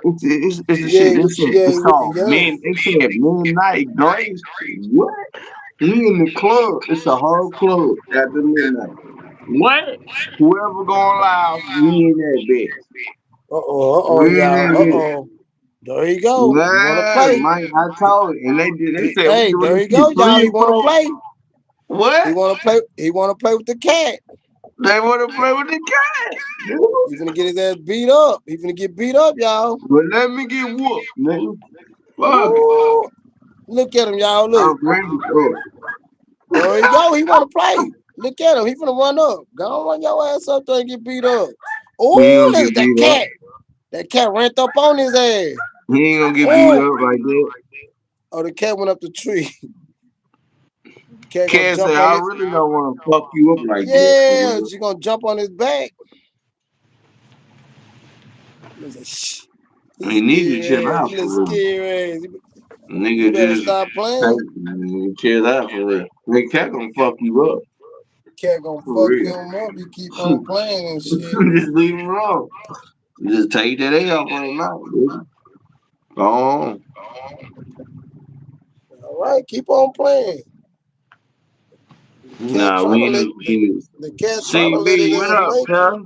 It's the Yeah, shit. he This with shit. yeah, It's he with the called young. men. They said midnight grace. What? We in the club. It's a whole club at the midnight. What? Whoever going live, we in that bitch. We in Y'all. that bitch. There you go. He wanna Man, play. Mike, I told it, and they did. They said we Hey, doing there this you shit go, y'all. 3 He and wanna 4. play. He What? wanna play. He wanna play with the cat. They want to play with the cat, dude. He's gonna get his ass beat up. He's gonna get beat up, y'all. But let me get whooped, nigga. Fuck it. Ooh, look at him, y'all. Look. I'm ready to. There you go. He wanna play. Look at him. He finna run up. Go on, run your ass up there and get beat up. He ain't Ooh, gonna look at get that beat up. cat. That cat ran up on his ass. He ain't gonna get beat Oh, up like that. oh, the cat went up the tree. Cat gonna Cat say, jump on I it. really don't want to fuck you up like that. For Yeah, real. she gonna jump on his back. He's like, shh. He's He need to chill scary ass. out He look for real. scary ass. You Nigga better just stop playing. chill out for real. Nigga, cat gonna fuck you up Cat gonna for fuck real. him up. You keep on playing and shit. Just leave him alone. Just take that A off right now, baby. Go on. All right, keep on playing. The cat Nah, trying we to in let the the cat trying to let his CB. What ass up, make it. cuz?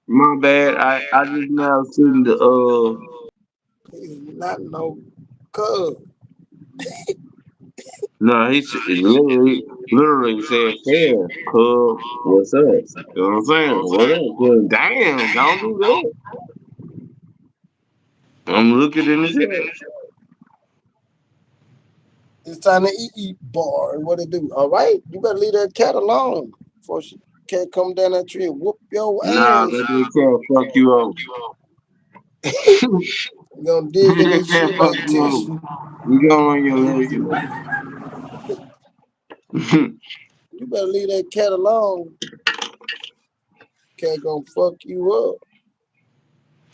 My bad. I just now seen the He's not no cub. no, literally said fair, cuz. What's up? You know what I'm saying? What up, cuz? Damn, don't do that. I'm looking in his head. It's time to eat bar. What it do? All right, you better leave that cat alone before she cat come down that tree and whoop your Nah, ass. let that cat fuck you over. You gonna dig Let in that this cat shit fuck like you over. tissue. You go on your leg, you know. You better leave that cat alone. Cat gonna fuck you up.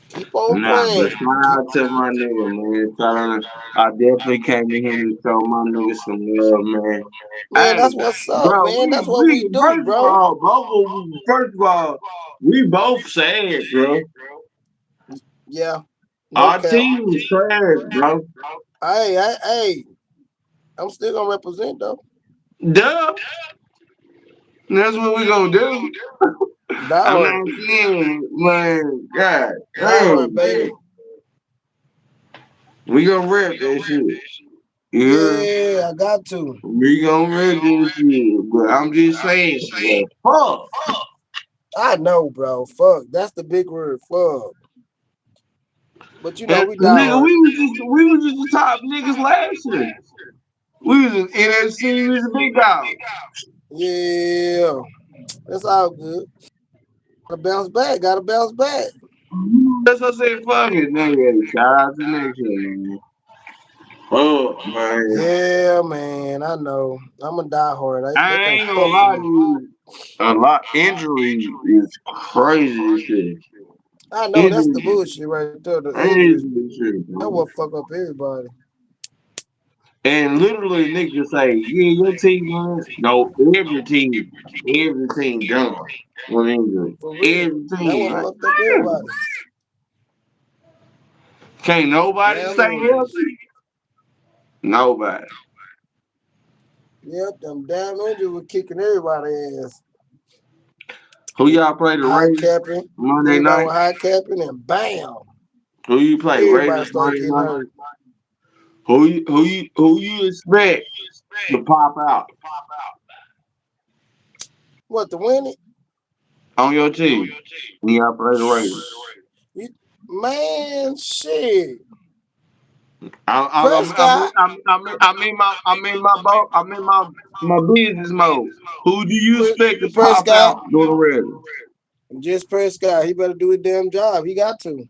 Keep on Nah, but playing. shout out to my nigga, man. I definitely came in here to show my nigga some love, man. Man, Hey, that's what's up, bro, man. That's what we do, first of bro. all, first of all, we both sad, bro. Yeah, no Our cap. team was trash, bro. Hey, I'm still gonna represent though. Duh. That's what we gonna do. Die I'm hard, not saying, man, God, die hard, damn, baby. man. We gonna rep that shit. You hear? Yeah, I got to. We gonna rep that shit. But I'm just saying, bro, fuck. I know, bro. Fuck. That's the big word. Fuck. But you know, And we die nigga, hard. we was just the top niggas last year. We was in NFC, we was the big dog. Yeah. That's all good. Gotta bounce back. Gotta bounce back. That's what I said, fuck it, nigga. Shout out to next year, man. Oh man. Yeah, man. I know. I'm a die hard. They I can't ain't gonna fuck with lie to me. you. A lot injury is crazy as shit. I know that's the Injury, bullshit right there. The injuries. crazy as shit, That bro. what fuck up everybody. And literally, niggas say, yeah, your team won. No, every team done with injury. For real. Every That team, what like, fucked up damn. everybody. Can't nobody Damn stay injuries. healthy. Nobody. Yep, them damn injuries were kicking everybody ass. Who They y'all play the high Raiders capping. Monday Everybody night? was high capping and bam. Who you play Everybody Raiders started Monday getting night? hurt. Who you expect to pop out What to win it? on your team when y'all play the Raiders? You, man, shit. I'm Prescott. my business mode. Who do you expect to pop Prescott. out during the Raiders? Just Prescott. He better do his damn job. He got to.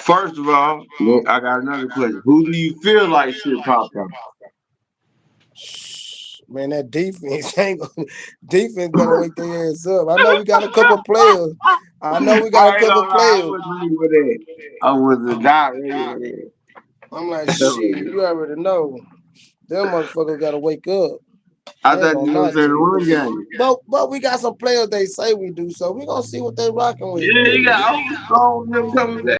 First of all, I got another question. Who do you feel like should pop out? Man, that defense ain't gonna, defense better wake their ass up. I know we got a couple players. I know we got a I ain't couple gonna lie, I players. wasn't ready for that. I was not ready for I'm like, shit, that. you already know. Them motherfuckers gotta wake up. I ain't thought gonna you lie was in the to you. run game. But we got some players they say we do, so we gonna see what they rocking with. Yeah, you got Overstrong them coming back.